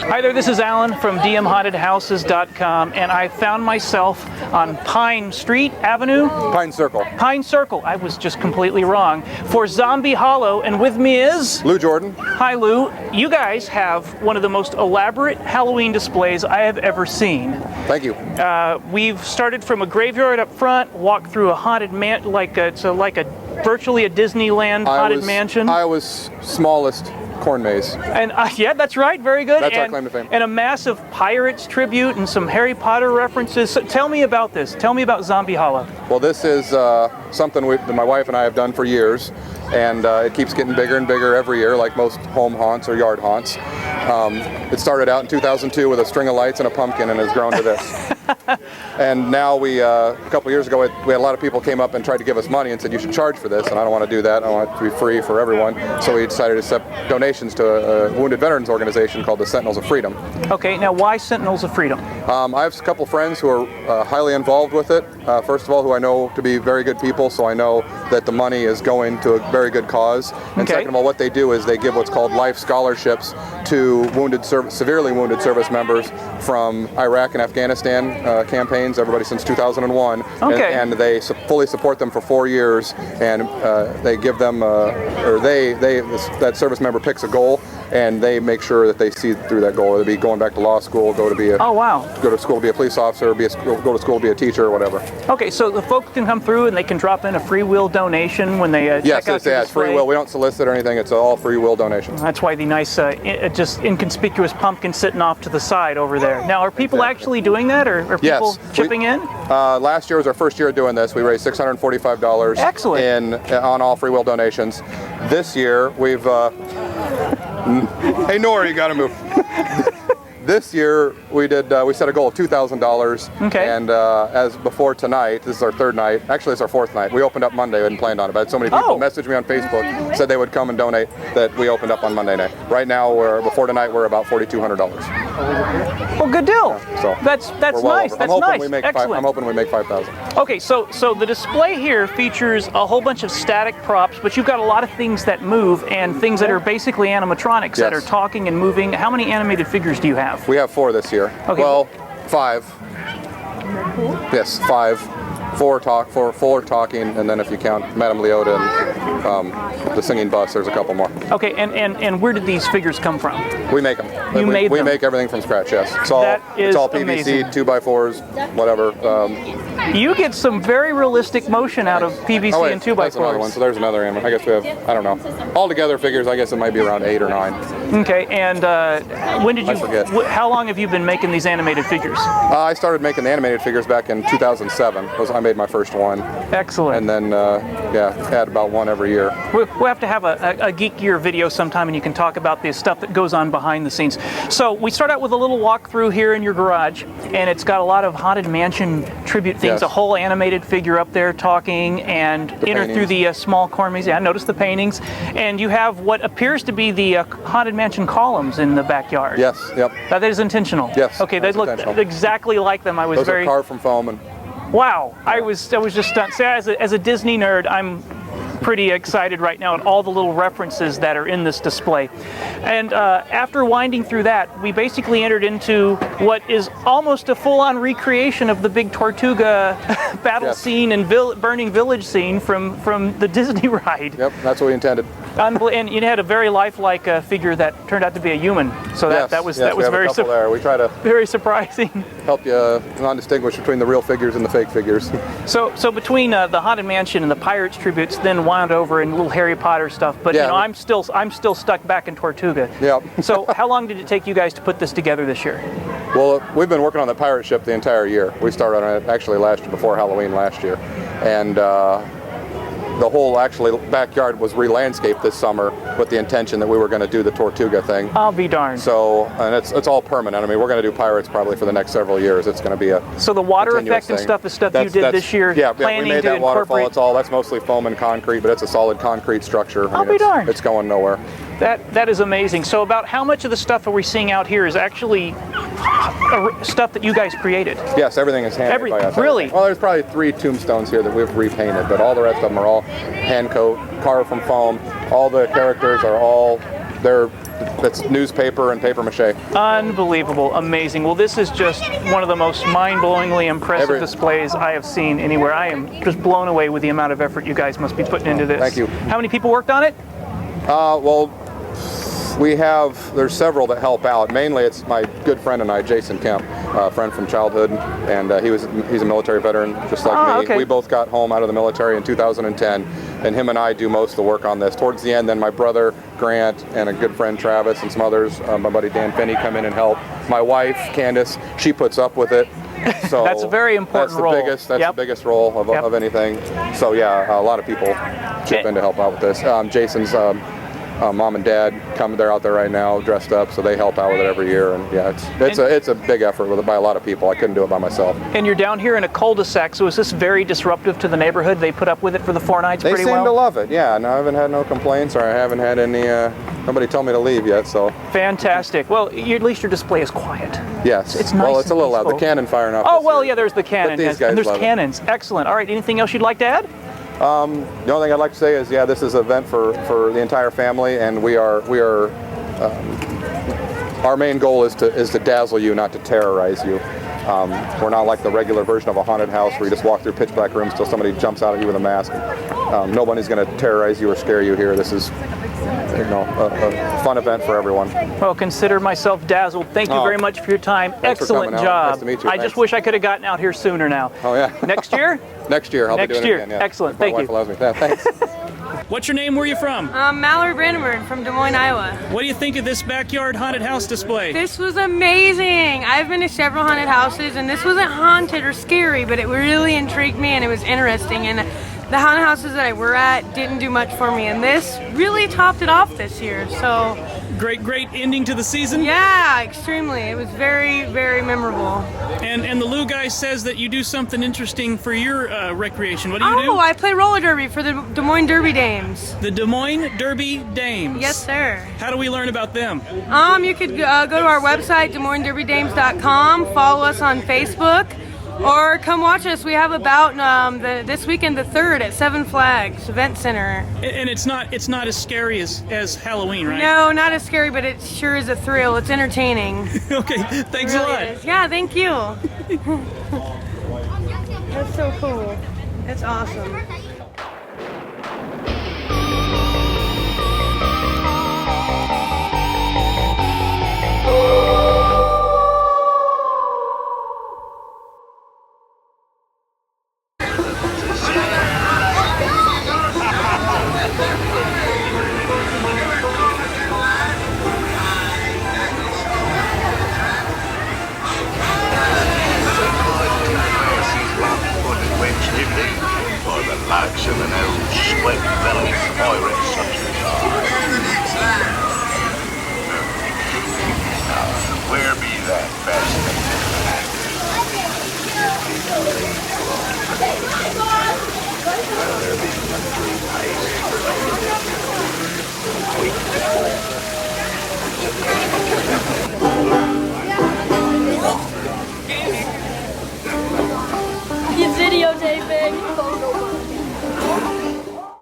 Hi there, this is Alan from DMHauntedHouses.com, and I found myself on Pine Street Avenue? Pine Circle. Pine Circle. I was just completely wrong. For Zombie Hollow, and with me is... Lou Jordan. Hi Lou. You guys have one of the most elaborate Halloween displays I have ever seen. Thank you. We've started from a graveyard up front, walked through a haunted virtually a Disneyland haunted mansion. I was smallest corn maze. And yeah, that's right. Very good. That's our claim to fame. And a massive Pirates tribute and some Harry Potter references. So tell me about this. Tell me about Zombie Hollow. Well, this is something that my wife and I have done for years, and it keeps getting bigger and bigger every year, like most home haunts or yard haunts. It started out in 2002 with a string of lights and a pumpkin, and has grown to this. And now a couple years ago, we had a lot of people came up and tried to give us money and said, you should charge for this, and I don't want to do that. I want it to be free for everyone. So we decided to accept donations to a wounded veterans organization called the Sentinels of Freedom. Okay, now why Sentinels of Freedom? I have a couple friends who are highly involved with it. First of all, who I know to be very good people, so I know that the money is going to a very good cause. And second of all, what they do is they give what's called life scholarships to severely wounded service members from Iraq and Afghanistan campaigns, everybody since 2001. Okay. And they fully support them for 4 years, and they give them, that service member picks a goal, and they make sure that they see through that goal. Whether it be going back to law school, go to school to be a police officer, go to school to be a teacher, or whatever. Okay, so the folks can come through and they can drop in a free will donation when they check out the display. It's free will. We don't solicit or anything. It's all free will donations. That's why the nice, just inconspicuous pumpkin sitting off to the side over there. Now, are people actually doing that, or are people chipping in? Last year was our first year doing this. We raised $645. Excellent. On all free will donations. This year we've. Hey Nora, you got to move. This year we set a goal of $2,000. Okay. And as before tonight, this is our third night. Actually, it's our fourth night. We opened up Monday. We hadn't planned on it, but I had so many people message me on Facebook, said they would come and donate, that we opened up on Monday night. Right now, before tonight, we're about $4,200. Well, good deal. Yeah, so that's nice. That's nice. Excellent. I'm hoping we make 5,000. Okay, so the display here features a whole bunch of static props, but you've got a lot of things that move and things that are basically animatronics that are talking and moving. How many animated figures do you have? We have 4 this year. Okay. Well, 5. Yes, 5. 4 talking, and then if you count Madame Leota and the singing bus, there's a couple more. Okay, and where did these figures come from? We make them. We make everything from scratch. Yes, it's all PVC, amazing. 2x4s, whatever. You get some very realistic motion out of PVC and 2x4s. That's another one. So there's another animal. I guess we have, I don't know. Altogether figures, I guess it might be around 8 or 9. Okay, and when did you? I forget. How long have you been making these animated figures? I started making the animated figures back in 2007. I made my first one. Excellent. And then, had about one every year. We'll have to have a Geek Gear video sometime, and you can talk about the stuff that goes on behind the scenes. So we start out with a little walkthrough here in your garage, and it's got a lot of Haunted Mansion tribute things. A whole animated figure up there talking, and enter through the small corn maze. Yeah, notice the paintings. And you have what appears to be the Haunted Mansion columns in the backyard. Yes, yep. That is intentional. Yes. Okay, they look exactly like them. I was Those are carved from foam. And wow, I was just stunned. So as a Disney nerd, I'm pretty excited right now at all the little references that are in this display. And after winding through that, we basically entered into what is almost a full-on recreation of the big Tortuga battle scene and burning village scene from the Disney ride. Yep, that's what we intended. And you had a very lifelike figure that turned out to be a human. So that was very surprising. Help you non-distinguish between the real figures and the fake figures. So between the Haunted Mansion and the Pirates tributes, then wound over in little Harry Potter stuff. But I'm still stuck back in Tortuga. Yep. So how long did it take you guys to put this together this year? Well, we've been working on the pirate ship the entire year. We started on it actually before Halloween last year, and the whole actually backyard was re-landscaped this summer with the intention that we were going to do the Tortuga thing. I'll be darned. So, and it's all permanent. I mean, we're going to do pirates probably for the next several years. It's going to be a So the water continuous effect and thing. stuff is stuff you did this year. Yeah, we planning made to that waterfall. incorporate. That's mostly foam and concrete, but it's a solid concrete structure. I'll be darned. It's going nowhere. That is amazing. So about how much of the stuff are we seeing out here is actually stuff that you guys created? Yes, everything is handmade by us. Really? Well, there's probably 3 tombstones here that we've repainted, but all the rest of them are all hand coat, carved from foam. All the characters are all it's newspaper and paper mache. Unbelievable, amazing. Well, this is just one of the most mind-blowingly impressive displays I have seen anywhere. I am just blown away with the amount of effort you guys must be putting into this. Thank you. How many people worked on it? Well, there's several that help out. Mainly it's my good friend and I, Jason Kemp, a friend from childhood, and he's a military veteran just like me. Okay. We both got home out of the military in 2010, and him and I do most of the work on this. Towards the end, then my brother Grant and a good friend Travis and some others, my buddy Dan Finney, come in and help. My wife Candace, she puts up with it. So That's a very important role. That's the biggest role of anything. So yeah, a lot of people chip in to help out with this. Jason's mom and dad they're out there right now dressed up, so they help out with it every year. And yeah, it's a big effort by a lot of people. I couldn't do it by myself. And you're down here in a cul-de-sac, so is this very disruptive to the neighborhood? They put up with it for the 4 nights They pretty well? seem to love it, yeah. No, I haven't had no complaints, or I haven't had any, nobody told me to leave yet, so. Fantastic. Well, at least your display is quiet. Yes. It's nice. Well, it's a little loud. peaceful. The cannon firing off. Oh, well, yeah, there's the cannon. But these guys and there's love it. cannons. Excellent. All right, anything else you'd like to add? The only thing I'd like to say is, yeah, this is an event for the entire family, and we are our main goal is to dazzle you, not to terrorize you. We're not like the regular version of a haunted house where you just walk through pitch black rooms till somebody jumps out at you with a mask. Nobody's going to terrorize you or scare you here. This is, a fun event for everyone. Well, consider myself dazzled. Thank you very much for your time. Thanks for Excellent coming out. job. Nice to meet you. I just wish I could have gotten out here sooner now. Oh yeah. Next year? Next year. I'll be doing it again. Yeah. Excellent. If my Thank wife you. allows me. Yeah, thanks. What's your name? Where are you from? Mallory Brandenburg from Des Moines, Iowa. What do you think of this backyard haunted house display? This was amazing. I've been to several haunted houses, and this wasn't haunted or scary, but it really intrigued me, and it was interesting. And the haunted houses that I were at didn't do much for me, and this really topped it off this year. So Great ending to the season. yeah, extremely. It was very, very memorable. And the Lou guy says that you do something interesting for your recreation. What do you do? Oh, I play roller derby for the Des Moines Derby Dames. The Des Moines Derby Dames. Yes, sir. How do we learn about them? You could go to our website, DesMoinesDerbyDames.com, follow us on Facebook, or come watch us. We have about this weekend, the 3rd, at 7 Flags Event Center. And it's not as scary as Halloween, right? No, not as scary, but it sure is a thrill. It's entertaining. Okay, thanks It really a lot. is. Yeah, thank you. That's so cool. That's awesome. For the likes of an old sweat belly pirate such as I. Where be that You videotaping?